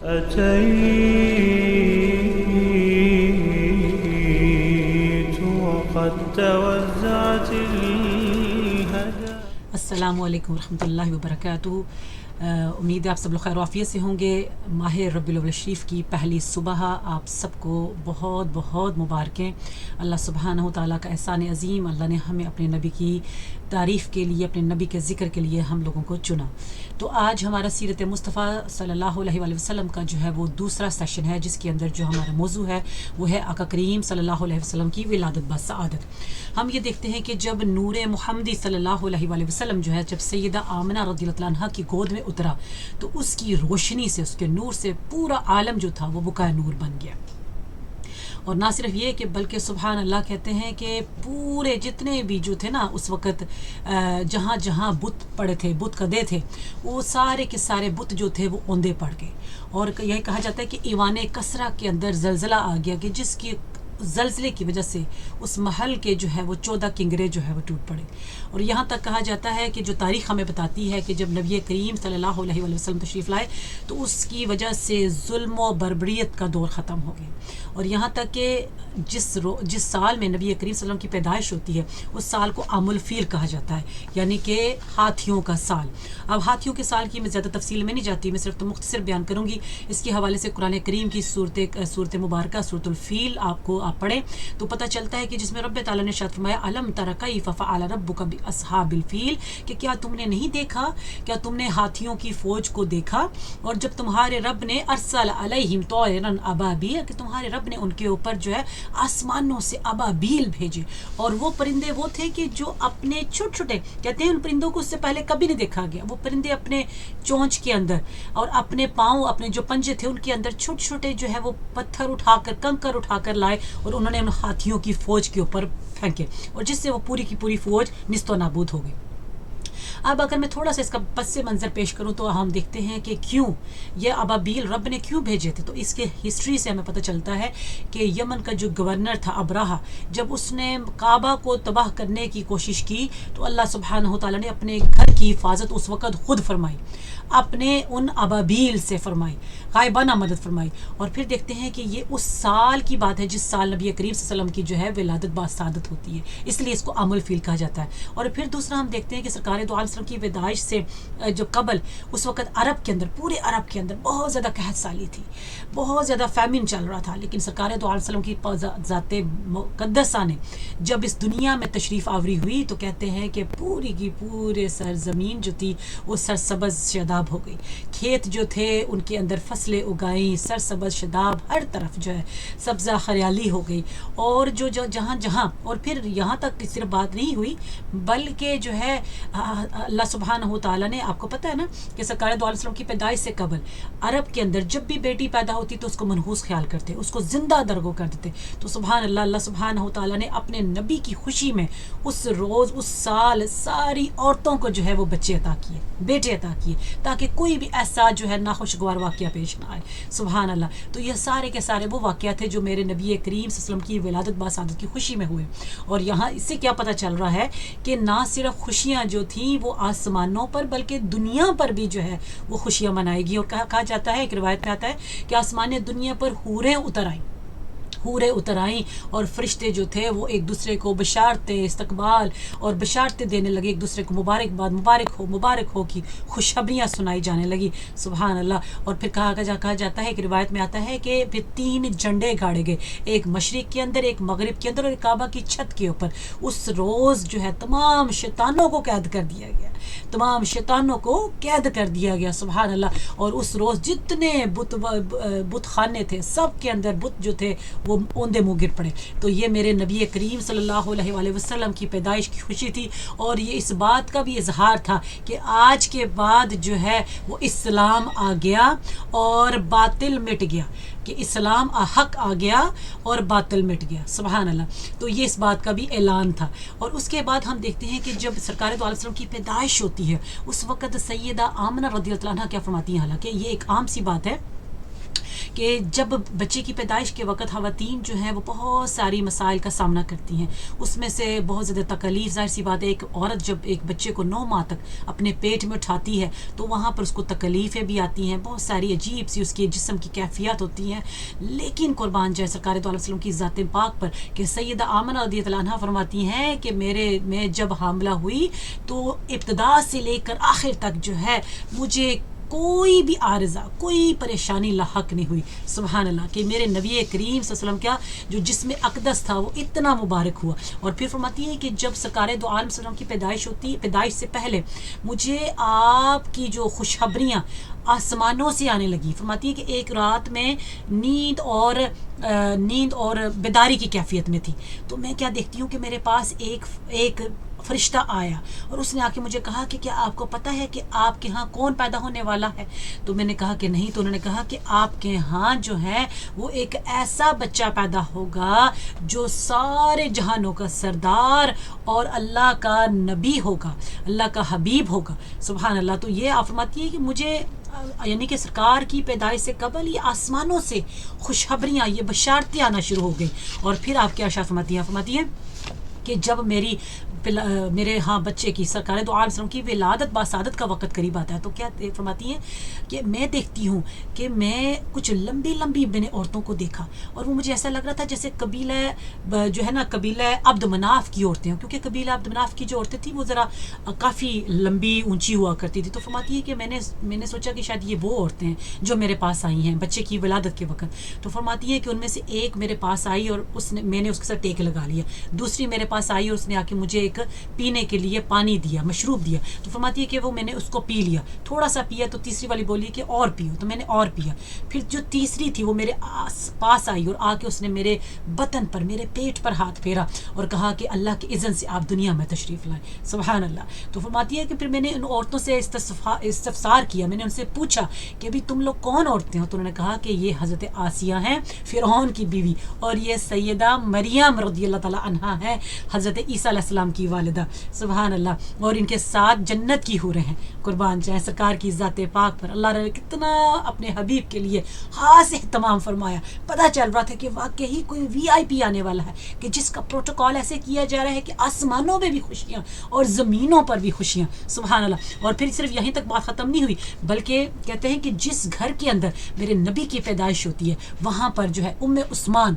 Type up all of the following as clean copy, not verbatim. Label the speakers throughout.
Speaker 1: أتيت وقد توزعت الهدى.
Speaker 2: السلام علیکم ورحمۃ اللہ وبرکاتہ. امید ہے آپ سب لوگ خیر و عافیت سے ہوں گے. ماہ ربیع الاول شریف کی پہلی صبح آپ سب کو بہت بہت مبارکیں. اللہ سبحانہ و تعالیٰ کا احسان عظیم، اللہ نے ہمیں اپنے نبی کی تعریف کے لیے، اپنے نبی کے ذکر کے لیے ہم لوگوں کو چنا. تو آج ہمارا سیرت مصطفیٰ صلی اللہ علیہ وآلہ وسلم کا جو ہے وہ دوسرا سیشن ہے، جس کے اندر جو ہمارا موضوع ہے وہ ہے آقا کریم صلی اللہ علیہ وسلم کی ولادت بسعادت. ہم یہ دیکھتے ہیں کہ جب نور محمدی صلی اللہ علیہ وآلہ وسلم جو ہے، جب سیدہ آمنہ رضی اللہ عنہا کی گود میں اترا تو اس کی روشنی سے، اس کے نور سے پورا عالم جو تھا وہ بقائے نور بن گیا. اور نہ صرف یہ کہ بلکہ سبحان اللہ کہتے ہیں کہ پورے جتنے بھی جو تھے نا اس وقت جہاں جہاں بت پڑے تھے، بت کدے تھے، وہ سارے کے سارے بت جو تھے وہ اوندے پڑ گئے. اور یہ کہا جاتا ہے کہ ایوان کسرا کے اندر زلزلہ آ گیا کہ جس کی زلزلے کی وجہ سے اس محل کے جو ہے وہ 14 کنگرے جو ہے وہ ٹوٹ پڑے. اور یہاں تک کہا جاتا ہے کہ جو تاریخ ہمیں بتاتی ہے کہ جب نبی کریم صلی اللہ علیہ وآلہ وسلم تشریف لائے تو اس کی وجہ سے ظلم و بربریت کا دور ختم ہو گیا. اور یہاں تک کہ جس سال میں نبی کریم صلی اللہ علیہ وسلم کی پیدائش ہوتی ہے اس سال کو عام الفیل کہا جاتا ہے، یعنی کہ ہاتھیوں کا سال. اب ہاتھیوں کے سال کی میں زیادہ تفصیل میں نہیں جاتی، میں صرف تو مختصر بیان کروں گی. اس کے حوالے سے قرآن کریم کی صورت مبارکہ سورۃ الفیل آپ پڑھیں تو پتہ چلتا ہے کہ جس میں رب تعالیٰ نے ارشاد فرمایا الم تر کیف فعل ربک باصحاب الفیل، کہ کیا تم نے نہیں دیکھا، کیا تم نے ہاتھیوں کی فوج کو دیکھا، اور جب تمہارے رب نے ارسل علیہم طیرا ابابیل، کہ تمہارے رب نے ان کے اوپر جو ہے آسمانوں سے ابابیل بھیجے. اور وہ پرندے وہ تھے کہ جو اپنے چھوٹے چھوٹے، کہتے ہیں ان پرندوں کو اس سے پہلے کبھی نہیں دیکھا گیا، وہ پرندے اپنے چونچ کے اندر اور اپنے پاؤں، اپنے جو پنجے تھے ان کے اندر چھوٹے چھوٹے جو ہے وہ پتھر اٹھا کر، کنکر اٹھا کر لائے اور انہوں نے ان ہاتھیوں کی فوج کے اوپر پھینکے، اور جس سے وہ پوری کی پوری فوج نیست و نابود ہو گئی. اب اگر میں تھوڑا سا اس کا پس منظر پیش کروں تو ہم دیکھتے ہیں کہ کیوں یہ ابابیل رب نے کیوں بھیجے تھے. تو اس کے ہسٹری سے ہمیں پتہ چلتا ہے کہ یمن کا جو گورنر تھا ابراہا، جب اس نے کعبہ کو تباہ کرنے کی کوشش کی تو اللہ سبحانہ تعالیٰ نے اپنے گھر کی حفاظت اس وقت خود فرمائی، اپنے ان ابابیل سے فرمائی، غائبانہ مدد فرمائی. اور پھر دیکھتے ہیں کہ یہ اس سال کی بات ہے جس سال نبی کریم صلی اللہ علیہ وسلم کی جو ہے ولادت بسعادت ہوتی ہے، اس لیے اس کو عام الفیل کہا جاتا ہے. اور پھر دوسرا ہم دیکھتے ہیں کہ سرکار دو عالم وسلم کی پیدائش سے جو قبل اس وقت عرب کے اندر، پورے عرب کے اندر بہت زیادہ قحط سالی تھی، بہت زیادہ فیمن چل رہا تھا. لیکن سرکار دو عالم وسلم کی ذات مقدسہ نے جب اس دنیا میں تشریف آوری ہوئی تو کہتے ہیں کہ پوری کی پورے سرزمین جو تھی وہ سرسبز شاداب ہو گئی. کھیت جو تھے ان کے اندر فصلیں اگائیں، سرسبز شاداب، ہر طرف جو ہے سبزہ ہریالی ہو گئی. اور جو جہاں جہاں، اور پھر یہاں تک صرف بات نہیں ہوئی بلکہ جو ہے اللہ سبحانہ تعالیٰ نے، آپ کو پتہ ہے نا کہ سرکار دو علیہ وسلم کی پیدائش سے قبل عرب کے اندر جب بھی بیٹی پیدا ہوتی تو اس کو منحوس خیال کرتے، اس کو زندہ درگو کر دیتے. تو سبحان اللہ، اللہ سبحانہ تعالیٰ نے اپنے نبی کی خوشی میں اس روز، اس سال ساری عورتوں کو جو ہے وہ بچے عطا کیے، بیٹے عطا کیے، تاکہ کوئی بھی ایسا جو ہے ناخوشگوار واقعہ پیش نہ آئے. سبحان اللہ. تو یہ سارے کے سارے وہ واقعات تھے جو میرے نبی کریم صلی اللہ علیہ وسلم کی ولادت بسعادت کی خوشی میں ہوئے. اور یہاں اس سے کیا پتہ چل رہا ہے کہ نہ صرف خوشیاں جو تھیں وہ آسمانوں پر بلکہ دنیا پر بھی جو ہے وہ خوشیاں منائے گی. اور کہا جاتا ہے، ایک روایت میں آتا ہے کہ آسمان دنیا پر حوریں اتر آئیں اور فرشتے جو تھے وہ ایک دوسرے کو بشارتیں، استقبال اور بشارتیں دینے لگے، ایک دوسرے کو مبارک ہو کی خوشخبریاں سنائی جانے لگی. سبحان اللہ. اور پھر کہا جاتا ہے، ایک روایت میں آتا ہے کہ پھر 3 جھنڈے گاڑے گئے، ایک مشرق کے اندر، ایک مغرب کے اندر اور ایک کعبہ کی چھت کے اوپر. اس روز جو ہے تمام شیطانوں کو قید کر دیا گیا، سبحان اللہ. اور اس روز جتنے بت خانے تھے سب کے اندر بت جو تھے وہ اوندے منہ گر پڑے. تو یہ میرے نبی کریم صلی اللہ علیہ وآلہ وسلم کی پیدائش کی خوشی تھی. اور یہ اس بات کا بھی اظہار تھا کہ آج کے بعد جو ہے وہ اسلام آ گیا اور باطل مٹ گیا، کہ اسلام حق آ گیا اور باطل مٹ گیا. سبحان اللہ. تو یہ اس بات کا بھی اعلان تھا. اور اس کے بعد ہم دیکھتے ہیں کہ جب سرکار دو علیہ وسلم کی پیدائش ہوتی ہے اس وقت سیدہ آمنہ رضی اللہ عنہا کیا فرماتی ہیں، حالانکہ یہ ایک عام سی بات ہے کہ جب بچے کی پیدائش کے وقت خواتین جو ہیں وہ بہت ساری مسائل کا سامنا کرتی ہیں. اس میں سے بہت زیادہ تکلیف، ظاہر سی بات ہے ایک عورت جب ایک بچے کو 9 ماہ تک اپنے پیٹ میں اٹھاتی ہے تو وہاں پر اس کو تکلیفیں بھی آتی ہیں، بہت ساری عجیب سی اس کی جسم کی کیفیات ہوتی ہیں. لیکن قربان جائے سرکار دو علیہ وسلم کی ذات پاک پر کہ سیدہ آمنہ رضی اللہ عنہا فرماتی ہیں کہ میں جب حاملہ ہوئی تو ابتدا سے لے کر آخر تک جو ہے مجھے کوئی بھی عارضہ، کوئی پریشانی لاحق نہیں ہوئی. سبحان اللہ کہ میرے نبی کریم صلی اللہ علیہ وسلم کیا جو جسم اقدس تھا وہ اتنا مبارک ہوا. اور پھر فرماتی ہے کہ جب سرکار دو عالم صلی اللہ علیہ وسلم کی پیدائش ہوتی، پیدائش سے پہلے مجھے آپ کی جو خوشخبریاں آسمانوں سے آنے لگی. فرماتی ہے کہ ایک رات میں نیند اور بیداری کی کیفیت میں تھی تو میں کیا دیکھتی ہوں کہ میرے پاس ایک فرشتہ آیا اور اس نے آ کے مجھے کہا کہ کیا آپ کو پتہ ہے کہ آپ کے ہاں کون پیدا ہونے والا ہے؟ تو میں نے کہا کہ نہیں. تو انہوں نے کہا کہ آپ کے ہاں جو ہے وہ ایک ایسا بچہ پیدا ہوگا جو سارے جہانوں کا سردار اور اللہ کا نبی ہوگا، اللہ کا حبیب ہوگا. سبحان اللہ. تو یہ آپ فرماتی ہے کہ مجھے یعنی کہ سرکار کی پیدائش سے قبل یہ آسمانوں سے خوشخبریاں، یہ بشارتیں آنا شروع ہو گئی. اور پھر آپ کیا فرماتی ہیں کہ جب میرے ہاں بچے کی سرکار دو عالم وسلم کی ولادت باسعادت کا وقت قریب آتا ہے تو کیا فرماتی ہیں کہ میں دیکھتی ہوں کہ میں کچھ لمبی میں نے عورتوں کو دیکھا اور وہ مجھے ایسا لگ رہا تھا جیسے قبیلہ جو ہے نا قبیلہ عبد مناف کی عورتیں ہوں، کیونکہ قبیلہ عبد مناف کی جو عورتیں تھیں وہ ذرا کافی لمبی اونچی ہوا کرتی تھی. تو فرماتی ہے کہ میں نے سوچا کہ شاید یہ وہ عورتیں ہیں جو میرے پاس آئی ہیں بچے کی ولادت کے وقت. تو فرماتی ہے کہ ان میں سے ایک میرے پاس آئی اور میں نے اس کے ساتھ ٹیک لگا لیا. دوسری میرے پاس آئی اور اس نے آ کے مجھے ایک پینے کے لیے پانی دیا، مشروب دیا. تو فرماتی ہے کہ وہ میں نے اس کو پی لیا، تھوڑا سا پیا تو تیسری والی بولی کہ اور پیو، تو میں نے اور پیا. پھر جو تیسری تھی وہ میرے پاس آئی اور آ کے اس نے میرے بطن پر، میرے پیٹ پر ہاتھ پھیرا اور کہا کہ اللہ کے اذن سے آپ دنیا میں تشریف لائیں. سبحان اللہ. تو فرماتی ہے کہ پھر میں نے ان عورتوں سے استفسار کیا، میں نے ان سے پوچھا کہ ابھی تم لوگ کون عورتیں ہو؟ تو انہوں نے کہا کہ یہ حضرت آسیہ ہیں فرعون کی بیوی اور یہ سیدہ مریم رضی اللہ تعالیٰ عنہا ہے حضرت عیسیٰ علیہ السلام کی والدہ. سبحان اللہ. اور ان کے ساتھ جنت کی حوریں ہیں. قربان جائیں سرکار کی ذات پاک پر. اللہ نے کتنا اپنے حبیب کے لیے خاص اہتمام فرمایا. پتہ چل رہا تھا کہ واقعی کوئی وی آئی پی آنے والا ہے کہ جس کا پروٹوکول ایسے کیا جا رہا ہے کہ آسمانوں میں بھی خوشیاں اور زمینوں پر بھی خوشیاں. سبحان اللہ. اور پھر صرف یہیں تک بات ختم نہیں ہوئی بلکہ کہتے ہیں کہ جس گھر کے اندر میرے نبی کی پیدائش ہوتی ہے وہاں پر جو ہے ام عثمان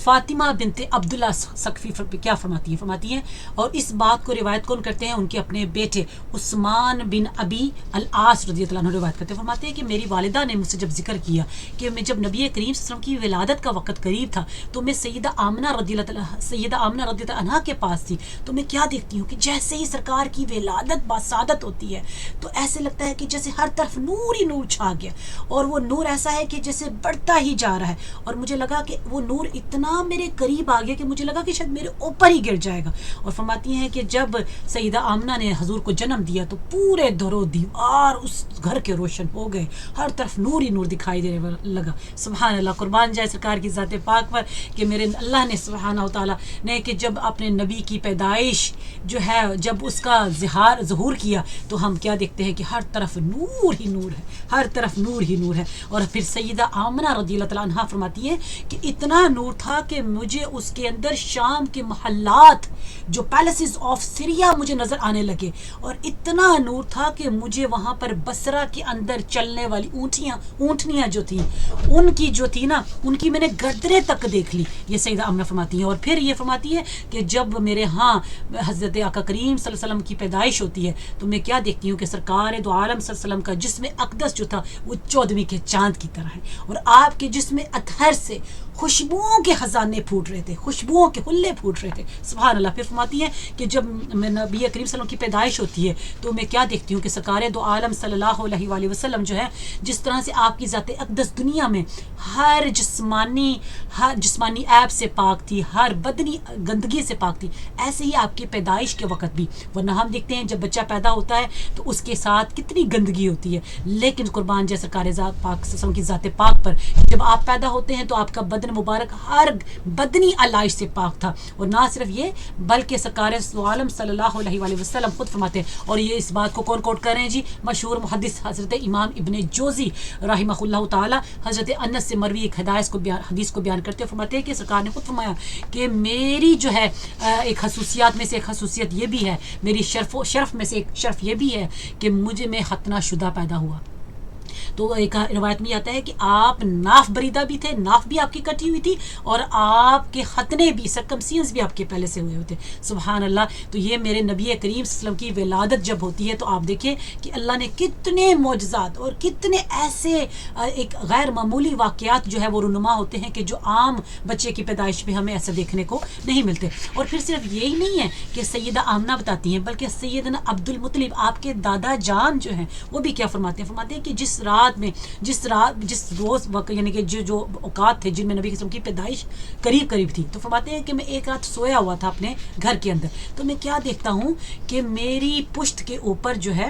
Speaker 2: فاطمہ بنت عبداللہ ثقفی کیا فرماتی ہیں اور اس بات کو روایت کون کرتے ہیں؟ ان کے اپنے بیٹے عثمان بن ابی العاص رضی اللہ عنہ روایت کرتے ہیں. فرماتے ہیں کہ میری والدہ نے مجھ سے جب ذکر کیا کہ میں جب نبی کریم صلی اللہ علیہ وسلم کی ولادت کا وقت قریب تھا تو میں سیدہ آمنہ رضی اللہ عنہا کے پاس تھی تو میں کیا دیکھتی ہوں کہ جیسے ہی سرکار کی ولادت باسعادت ہوتی ہے تو ایسے لگتا ہے کہ جیسے ہر طرف نور ہی نور چھا گیا اور وہ نور ایسا ہے کہ جیسے بڑھتا ہی جا رہا ہے. اور مجھے لگا کہ وہ نور اتنا میرے قریب آ گیا کہ مجھے لگا کہ شاید میرے اوپر ہی گر جائے گا. اور فرماتی ہیں کہ جب سیدہ آمنہ نے حضور کو جنم دیا تو پورے در و دیوار اس گھر کے روشن ہو گئے، ہر طرف نور ہی نور دکھائی دینے لگا. سبحان اللہ. قربان جائے سرکار کی ذات پاک پر کہ میرے اللہ نے سبحانہ تعالیٰ نے کہ جب اپنے نبی کی پیدائش جو ہے جب اس کا ظہور کیا تو ہم کیا دیکھتے ہیں کہ ہر طرف نور ہی نور ہے، ہر طرف نور ہی نور ہے. اور پھر سیدہ آمنہ رضی اللہ تعالیٰ عنہا فرماتی ہے کہ اتنا نور تھا کہ مجھے اس کے اندر شام کے محلات جو پیلسز آف سیریا مجھے نظر آنے لگے اور اتنا نور تھا کہ مجھے وہاں پر بصرہ کے اندر چلنے والی اونٹنیاں جو تھیں ان کی جو تھی نا ان کی میں نے گردنیں تک دیکھ لی. یہ سیدہ آمنہ فرماتی ہیں. اور پھر یہ فرماتی ہے کہ جب میرے ہاں حضرت آقا کریم صلی اللہ علیہ وسلم کی پیدائش ہوتی ہے تو میں کیا دیکھتی ہوں کہ سرکار دو عالم صلی اللہ علیہ وسلم کا جسم اقدس جو تھا وہ 14ویں کے چاند کی طرح ہے اور آپ کے جسم اطہر سے خوشبوؤں کے خزانے پھوٹ رہے تھے، خوشبوؤں کے حلے پھوٹ رہے تھے. سبحان اللہ. پھر فرماتی ہیں کہ جب نبی کریم صلی اللہ علیہ وسلم کی پیدائش ہوتی ہے تو میں کیا دیکھتی ہوں کہ سرکار دو عالم صلی اللہ علیہ وآلہ وسلم جو ہے جس طرح سے آپ کی ذات اقدس دنیا میں ہر جسمانی عیب سے پاک تھی، ہر بدنی گندگی سے پاک تھی، ایسے ہی آپ کی پیدائش کے وقت بھی. ورنہ ہم دیکھتے ہیں جب بچہ پیدا ہوتا ہے تو اس کے ساتھ کتنی گندگی ہوتی ہے، لیکن قربان جائے سرکار پاک کی ذات پاک پر جب آپ پیدا ہوتے ہیں تو آپ کا بدن بدن مبارک ہر بدنی علائش سے پاک تھا. اور نہ صرف یہ بلکہ سرکار عالم صلی اللہ علیہ وآلہ وسلم خود فرماتے ہیں, اور یہ اس بات کو کون کوٹ کر رہے ہیں جی؟ مشہور محدث حضرت امام ابن جوزی رحمہ اللہ تعالی حضرت انس سے مروی ایک حدیث کو بیان کرتے ہوئے فرماتے ہیں کہ سرکار نے خود فرمایا کہ میری جو ہے ایک خصوصیات میں سے ایک خصوصیت یہ بھی ہے, میری شرف میں سے ایک شرف یہ بھی ہے کہ میں ختنہ شدہ پیدا ہوا. تو ایک روایت میں آتا ہے کہ آپ ناف بریدہ بھی تھے, ناف بھی آپ کی کٹی ہوئی تھی, اور آپ کے ختنے بھی, سرکمسیئنس بھی آپ کے پہلے سے ہوئے ہوتے. سبحان اللہ. تو یہ میرے نبی کریم صلی اللہ علیہ وسلم کی ولادت جب ہوتی ہے تو آپ دیکھیں کہ اللہ نے کتنے معجزات اور کتنے ایسے ایک غیر معمولی واقعات جو ہے وہ رونما ہوتے ہیں کہ جو عام بچے کی پیدائش میں ہمیں ایسا دیکھنے کو نہیں ملتے. اور پھر صرف یہی نہیں ہے کہ سیدہ آمنہ بتاتی ہیں, بلکہ سیدنا عبد المطلب آپ کے دادا جان جو ہیں وہ بھی کیا فرماتے ہیں کہ جس روز وقت یعنی کہ جو اوقات تھے جن میں نبی قسم کی پیدائش قریب تھی, تو فرماتے ہیں کہ میں ایک رات سویا ہوا تھا اپنے گھر کے اندر, تو میں کیا دیکھتا ہوں کہ میری پشت کے اوپر جو ہے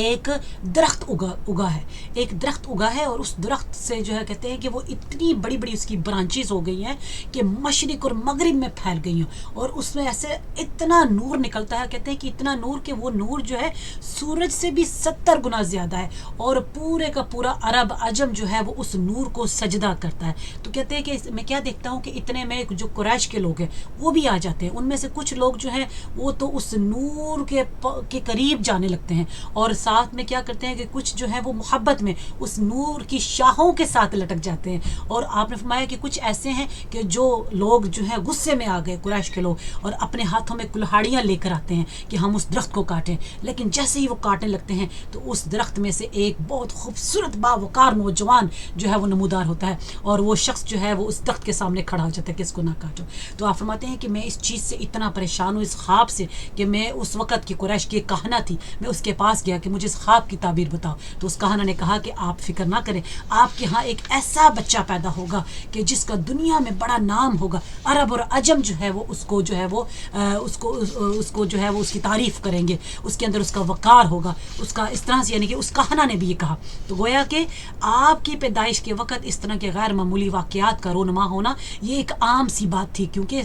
Speaker 2: ایک درخت اگا ہے, اور اس درخت سے جو ہے کہتے ہیں کہ وہ اتنی بڑی بڑی اس کی برانچز ہو گئی ہیں کہ مشرق اور مغرب میں پھیل گئی ہیں, اور اس میں ایسے اتنا نور نکلتا ہے, کہتے ہیں کہ اتنا نور کہ وہ نور جو ہے سورج سے بھی 70 گنا زیادہ ہے, اور پورے کا پورا عرب عجم جو ہے وہ اس نور کو سجدہ کرتا ہے. تو کہتے ہیں کہ میں کیا دیکھتا ہوں کہ اتنے میں جو قریش کے لوگ ہیں وہ بھی آ جاتے ہیں, ان میں سے کچھ لوگ جو ہیں وہ تو اس نور کے قریب جانے لگتے ہیں, اور ساتھ میں کیا کرتے ہیں کہ کچھ جو ہے وہ محبت میں اس نور کی شاخوں کے ساتھ لٹک جاتے ہیں. اور آپ نے فرمایا کہ کچھ ایسے ہیں کہ جو لوگ جو ہیں غصے میں آ گئے, قریش کے لوگ, اور اپنے ہاتھوں میں کلہاڑیاں لے کر آتے ہیں کہ ہم اس درخت کو کاٹیں, لیکن جیسے ہی وہ کاٹنے لگتے ہیں تو اس درخت میں سے ایک بہت خوبصورت باوقار نوجوان جو ہے وہ نمودار ہوتا ہے, اور وہ شخص جو ہے وہ اس درخت کے سامنے کھڑا ہو جاتا ہے کہ اس کو نہ کاٹو. تو آپ فرماتے ہیں کہ میں اس چیز سے اتنا پریشان ہوں, اس خواب سے, کہ میں اس وقت کی قریش کی ایک کہنہ تھی, میں اس کے پاس گیا کہ مجھے اس خواب کی تعبیر بتاؤ. تو اس کہنہ نے کہا کہ آپ فکر نہ کریں, آپ کے ہاں ایک ایسا بچہ پیدا ہوگا کہ جس کا دنیا میں بڑا نام ہوگا, عرب اور عجم جو ہے وہ اس کو جو ہے وہ اس کو جو ہے وہ اس کی تعریف کریں گے, اس کے اندر اس کا وقار ہوگا, اس کا اس طرح سے, یعنی کہ اس کہنہ نے بھی یہ کہا. تو گویا کہ آپ کی پیدائش کے وقت اس طرح کے غیر معمولی واقعات کا رونما ہونا یہ ایک عام سی بات تھی, کیونکہ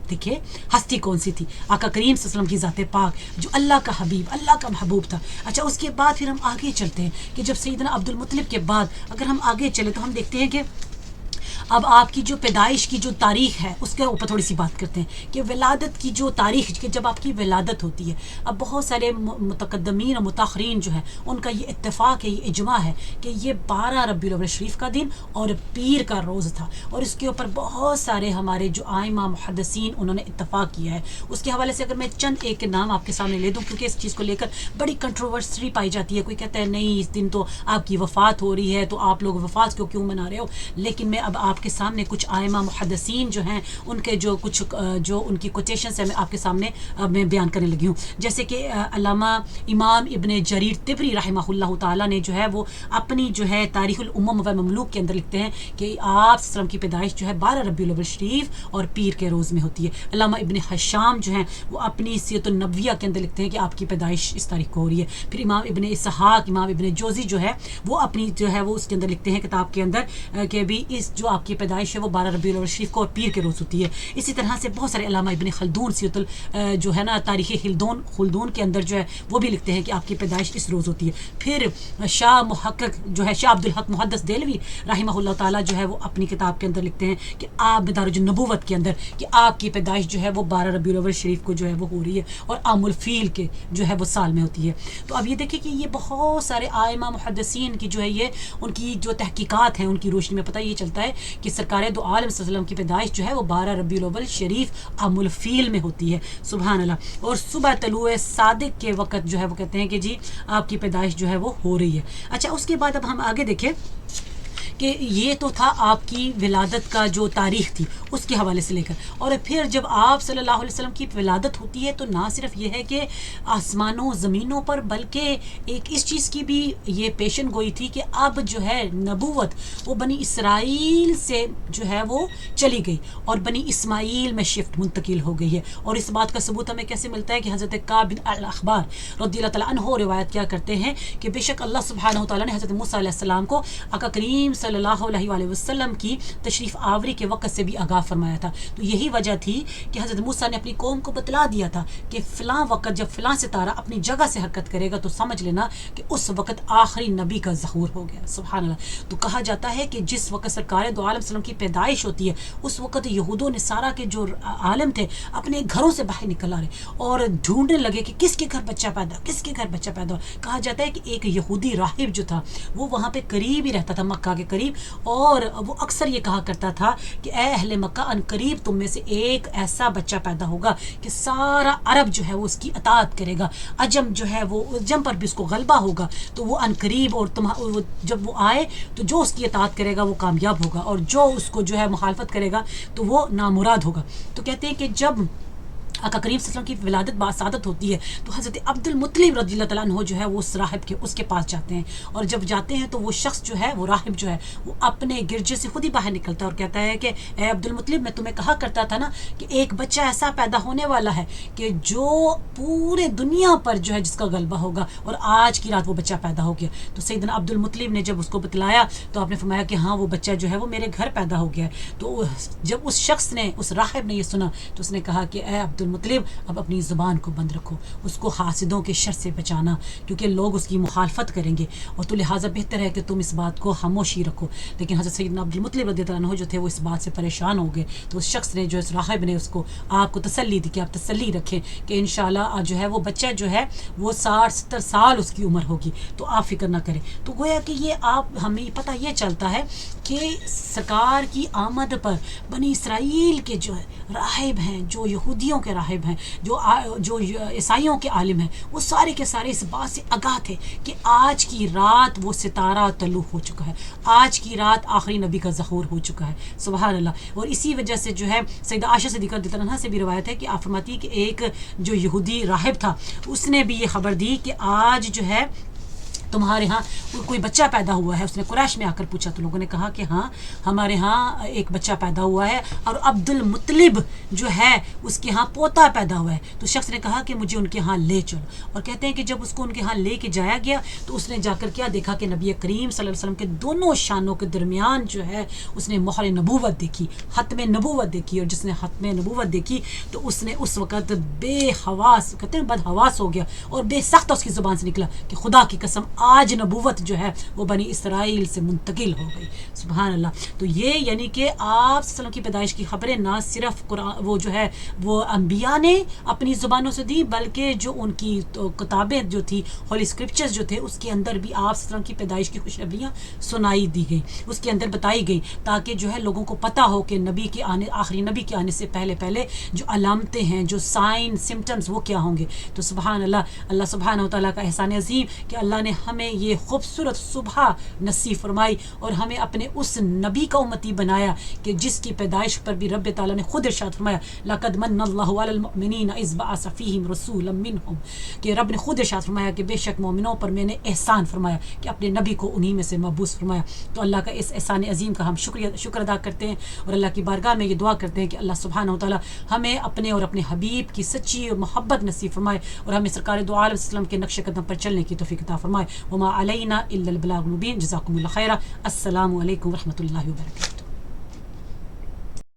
Speaker 2: دیکھیں ہستی کون سی تھی, آقا کریم صلی اللہ علیہ وسلم کی ذات پاک جو اللہ کا حبیب, اللہ کا محبوب تھا. اچھا, اس کے بعد پھر ہم آگے چلتے ہیں کہ جب سیدنا عبد المطلب کے بعد اگر ہم آگے چلے تو ہم دیکھتے ہیں کہ اب آپ کی جو پیدائش کی جو تاریخ ہے اس کے اوپر تھوڑی سی بات کرتے ہیں کہ ولادت کی جو تاریخ, کہ جب آپ کی ولادت ہوتی ہے, اب بہت سارے متقدمین اور متاخرین جو ہیں ان کا یہ اتفاق ہے, یہ اجماع ہے کہ یہ 12 ربیع الاول شریف کا دن اور پیر کا روز تھا, اور اس کے اوپر بہت سارے ہمارے جو آئمہ محدثین انہوں نے اتفاق کیا ہے. اس کے حوالے سے اگر میں چند ایک نام آپ کے سامنے لے دوں, کیونکہ اس چیز کو لے کر بڑی کنٹروورسی پائی جاتی ہے, کوئی کہتا ہے نہیں اس دن تو آپ کی وفات ہو رہی ہے تو آپ لوگ وفات کو کیوں منا رہے ہو, لیکن میں اب آپ کے سامنے کچھ آئمہ محدثین جو ہیں ان کے جو کچھ جو ان کی کوٹیشنز ہیں میں آپ کے سامنے میں بیان کرنے لگی ہوں. جیسے کہ علامہ امام ابن جریر طبری رحمہ اللہ تعالیٰ نے جو ہے وہ اپنی جو ہے تاریخ الامم و مملوک کے اندر لکھتے ہیں کہ آپ وسلم کی پیدائش جو ہے 12 ربیع الاول شریف اور پیر کے روز میں ہوتی ہے. علامہ ابن حشام جو ہیں وہ اپنی سیرۃ النبویہ کے اندر لکھتے ہیں کہ آپ کی پیدائش اس تاریخ کو ہو رہی ہے. پھر امام ابن اسحاق, امام ابن جوزی جو ہے وہ اپنی جو ہے وہ اس کے اندر لکھتے ہیں کتاب کے اندر کہ بھی اس جو آپ کی پیدائش ہے وہ 12 ربیع الاول شریف کو اور پیر کے روز ہوتی ہے. اسی طرح سے بہت سارے علامہ ابن خلدون سیرۃ جو ہے نا تاریخ خلدون کے اندر جو ہے وہ بھی لکھتے ہیں کہ آپ کی پیدائش اس روز ہوتی ہے. پھر شاہ محقق جو ہے شاہ عبد الحق محدث دہلوی رحمہ اللہ تعالیٰ جو ہے وہ اپنی کتاب کے اندر لکھتے ہیں کہ آپ مدارج النبوت کے اندر کہ آپ کی پیدائش جو ہے وہ 12 ربیع الاول شریف کو جو ہے وہ ہو رہی ہے اور عام الفیل کے جو ہے وہ سال میں ہوتی ہے. تو اب یہ دیکھیں کہ یہ بہت سارے آئمہ محدثین کی جو ہے یہ ان کی جو تحقیقات ہیں ان کی روشنی میں پتہ یہ چلتا ہے کہ سرکار دو عالم صلی اللہ علیہ وسلم کی پیدائش جو ہے وہ 12 ربیع الاول شریف عام الفیل میں ہوتی ہے. سبحان اللہ. اور صبح طلوع صادق کے وقت جو ہے وہ کہتے ہیں کہ جی آپ کی پیدائش جو ہے وہ ہو رہی ہے. اچھا, اس کے بعد اب ہم آگے دیکھیں کہ یہ تو تھا آپ کی ولادت کا جو تاریخ تھی اس کے حوالے سے لے کر, اور پھر جب آپ صلی اللہ علیہ وسلم کی ولادت ہوتی ہے تو نہ صرف یہ ہے کہ آسمانوں زمینوں پر بلکہ ایک اس چیز کی بھی یہ پیشن گوئی تھی کہ اب جو ہے نبوت وہ بنی اسرائیل سے جو ہے وہ چلی گئی اور بنی اسماعیل میں شفٹ منتقل ہو گئی ہے. اور اس بات کا ثبوت ہمیں کیسے ملتا ہے کہ حضرت کعب بن الاحبار رضی اللہ تعالیٰ عنہ روایت کیا کرتے ہیں کہ بے شک اللہ سبحانہ و تعالیٰ نے حضرت موسیٰ علیہ السلام کو آقا کریم صلی صلی اللہ علیہ وآلہ وسلم کی تشریف آوری کے وقت سے بھی آگاہ فرمایا تھا. تو یہی وجہ تھی کہ حضرت موسیٰ نے اپنی قوم کو بتلا دیا تھا کہ فلاں وقت جب فلاں ستارہ اپنی جگہ سے حرکت کرے گا تو سمجھ لینا کہ اس وقت آخری نبی کا ظہور ہو گیا. سبحان اللہ. تو کہا جاتا ہے کہ جس وقت سرکار دو عالم وسلم کی پیدائش ہوتی ہے اس وقت یہود و نصارہ کے جو عالم تھے اپنے گھروں سے باہر نکل آ رہے اور ڈھونڈنے لگے کہ کس کے گھر بچہ پیدا، کس کے گھر بچہ پیدا. کہا جاتا ہے کہ ایک یہودی راہب جو تھا وہ وہاں پہ قریب ہی رہتا تھا، مکہ کے قریب، اور وہ اکثر یہ کہا کرتا تھا کہ اے اہل مکہ، ان قریب تم میں سے ایک ایسا بچہ پیدا ہوگا کہ سارا عرب جو ہے وہ اس کی اطاعت کرے گا، عجم جو ہے وہ عجم پر بھی اس کو غلبہ ہوگا. تو وہ ان قریب اور جب وہ آئے تو جو اس کی اطاعت کرے گا وہ کامیاب ہوگا اور جو اس کو جو ہے مخالفت کرے گا تو وہ نامراد ہوگا. تو کہتے ہیں کہ جب آقا کریم صلی اللہ علیہ وسلم کی ولادت باسعادت ہوتی ہے تو حضرت عبد المطلب رضی اللہ تعالیٰ عنہ جو ہے وہ اس راہب کے اس کے پاس جاتے ہیں، اور جب جاتے ہیں تو وہ شخص جو ہے وہ راہب جو ہے وہ اپنے گرجے سے خود ہی باہر نکلتا ہے اور کہتا ہے کہ اے عبد المطلب، میں تمہیں کہا کرتا تھا نا کہ ایک بچہ ایسا پیدا ہونے والا ہے کہ جو پورے دنیا پر جو ہے جس کا غلبہ ہوگا، اور آج کی رات وہ بچہ پیدا ہو گیا. تو سیدنا عبد المطلب نے جب اس کو بتلایا تو آپ نے فرمایا کہ ہاں وہ بچہ جو ہے وہ میرے گھر پیدا ہو گیا ہے. تو جب اس شخص نے، اس راہب نے یہ سنا تو اس نے کہا کہ اے عبد مطلب، اب اپنی زبان کو بند رکھو، اس کو حاسدوں کے شر سے بچانا کیونکہ لوگ اس کی مخالفت کریں گے، اور تو لہٰذا بہتر ہے کہ تم اس بات کو خاموشی رکھو. لیکن حضرت سیدنا عبد المطلب رضی اللہ عنہ جو تھے وہ اس بات سے پریشان ہو گئے. تو اس شخص نے، جو اس راہب نے، اس کو آپ کو تسلی دی کہ آپ تسلی رکھیں کہ انشاءاللہ جو ہے وہ بچہ جو ہے وہ 60-70 سال اس کی عمر ہوگی، تو آپ فکر نہ کریں. تو گویا کہ یہ آپ ہمیں پتہ یہ چلتا ہے کہ سرکار کی آمد پر بنی اسرائیل کے جو ہے راہب ہیں، جو یہودیوں کے راہب ہیں، جو عیسائیوں کے عالم ہیں، وہ سارے کے سارے اس بات سے آگاہ تھے کہ آج کی رات وہ ستارہ طلوع ہو چکا ہے، آج کی رات آخری نبی کا ظہور ہو چکا ہے. سبحان اللہ. اور اسی وجہ سے جو ہے سیدہ عائشہ صدیقہ رضی اللہ عنہا سے بھی روایت ہے کہ آپ فرماتی ہے کہ ایک جو یہودی راہب تھا اس نے بھی یہ خبر دی کہ آج جو ہے تمہارے ہاں کوئی بچہ پیدا ہوا ہے. اس نے قریش میں آ کر پوچھا تو لوگوں نے کہا کہ ہاں ہمارے ہاں ایک بچہ پیدا ہوا ہے اور عبد المطلب جو ہے اس کے ہاں پوتا پیدا ہوا ہے. تو شخص نے کہا کہ مجھے ان کے ہاں لے چلو، اور کہتے ہیں کہ جب اس کو ان کے ہاں لے کے جایا گیا تو اس نے جا کر کیا دیکھا کہ نبی کریم صلی اللہ علیہ وسلم کے دونوں شانوں کے درمیان جو ہے اس نے مہر نبوت دیکھی، ختم نبوت دیکھی. اور جس نے ختم نبوت دیکھی تو اس نے اس وقت بے حواس، کہتے ہیں بد حواس ہو گیا اور بے سخت اس کی زبان سے نکلا کہ خدا کی قسم آج نبوت جو ہے وہ بنی اسرائیل سے منتقل ہو گئی. سبحان اللہ. تو یہ یعنی کہ آپ صلی اللہ علیہ وسلم کی پیدائش کی خبریں نہ صرف قرآن وہ جو ہے وہ انبیاء نے اپنی زبانوں سے دی، بلکہ جو ان کی کتابیں جو تھی، ہولی اسکرپچرز جو تھے، اس کے اندر بھی آپ صلی اللہ علیہ وسلم کی پیدائش کی خوشخبریاں سنائی دی گئیں، اس کے اندر بتائی گئی تاکہ جو ہے لوگوں کو پتہ ہو کہ نبی کے آنے، آخری نبی کے آنے سے پہلے پہلے جو علامتیں ہیں، جو سائن سمٹمز وہ کیا ہوں گے. تو سبحان اللہ. اللہ سبحانہ و تعالیٰ کا احسان عظیم کہ اللہ نے ہمیں یہ خوبصورت صبح نصیب فرمائی اور ہمیں اپنے اس نبی کا امتی بنایا کہ جس کی پیدائش پر بھی رب تعالیٰ نے خود ارشاد فرمایا لقد من اللہ علی المؤمنین اذ بعث فیہم رسولا منہم، کہ رب نے خود ارشاد فرمایا کہ بے شک مومنوں پر میں نے احسان فرمایا کہ اپنے نبی کو انہی میں سے مبعوث فرمایا. تو اللہ کا اس احسان عظیم کا ہم شکر ادا کرتے ہیں اور اللہ کی بارگاہ میں یہ دعا کرتے ہیں کہ اللہ سبحانہ و تعالیٰ ہمیں اپنے اور اپنے حبیب کی سچی اور محبت نصیب فرمائے اور ہمیں سرکار دو عالم وسلم کے نقش قدم پر چلنے کی توفیق عطا فرمائے. وما علینا الا البلاغ المبین. جزاکم اللہ خیرا. السلام علیکم ورحمۃ اللہ وبرکاتہ.